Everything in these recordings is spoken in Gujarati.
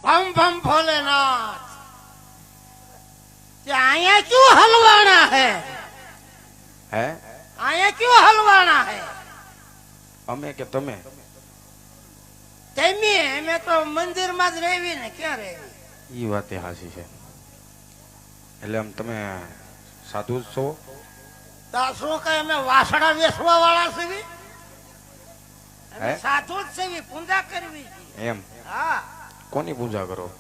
ભમ ભમ ભોલેનાથ आया क्यों हलवाना है आया क्यों हलवाना है અમે કે તમે तेमी मैं तो मंदिर में ज रहवी ने क्या रहवी ઈ વાતે હાસી છે એટલે આમ તમે સાધુ છો दासो का मैं वासड़ा वेसवा वाला छवी साधु ज छवी पूजा करवी એમ हां કોની પૂજા કરો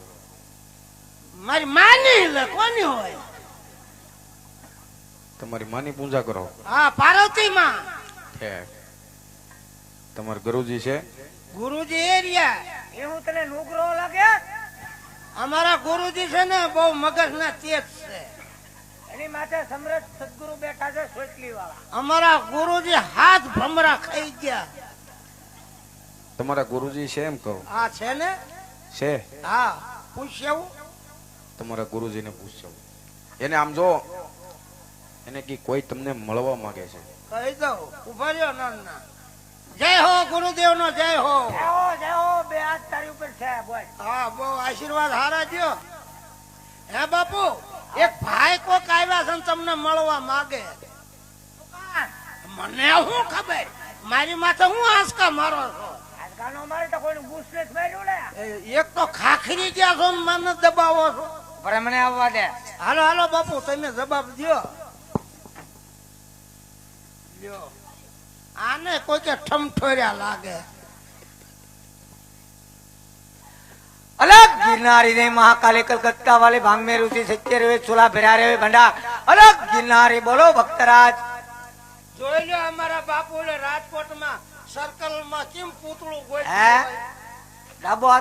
મારી માની લે કોની હોય તમારી માની પૂજા કરો હા પાર્વતી માં છે તમાર ગુરુજી છે ગુરુજી એરિયા એવું તને નુગરો લાગે અમારા ગુરુજી છે ને બહુ મગજના તેજ છે એની માથે સમરથ સદગુરુ બેઠા છે સોટલી વાળા અમારા ગુરુજી હાથ ભમરા ખાઈ ગયા તમારા ગુરુજી છે એમ કહો હા છે ને છે હા પૂછ્યું તમારા ગુરુજીને પૂછજો એને આમ જો એને કે કોઈ તમને મળવા માંગે છે કહી દો ઉભા રહ્યો ના જય હો ગુરુદેવ નો જય હો બે હાથ તારી ઉપર છે બોલ હા બહુ આશીર્વાદ હારા દ્યો હે બાપુ એક ભાઈ કોક આવ્યા છે તમને મળવા માંગે મને શું ખબર મારી માથે હું આંસકા મારો છો આંસકાનો મારે તો કોઈનું બુશ નથી માર્યું ને એક તો ખાખરી ગયા છો ને મને દબાવો છો પર મને આવવા દે હાલો હાલો બાપુ તમે જવાબ દ્યો લ્યો આને કોઈ કે ઠમઠોર્યા લાગે अलग गिरनारी रे महाकाली कलकत्ता वाले भांग में रुचि सच्चे रे चूल्हा फिरा रे भंडा अलग गिरनारी बोलो भक्तराज જોઈ લો અમારા બાપુ રાજકોટ માં સર્કલ માં કેમ પૂતળું ગોઠવ્યું હે હોય ડાબો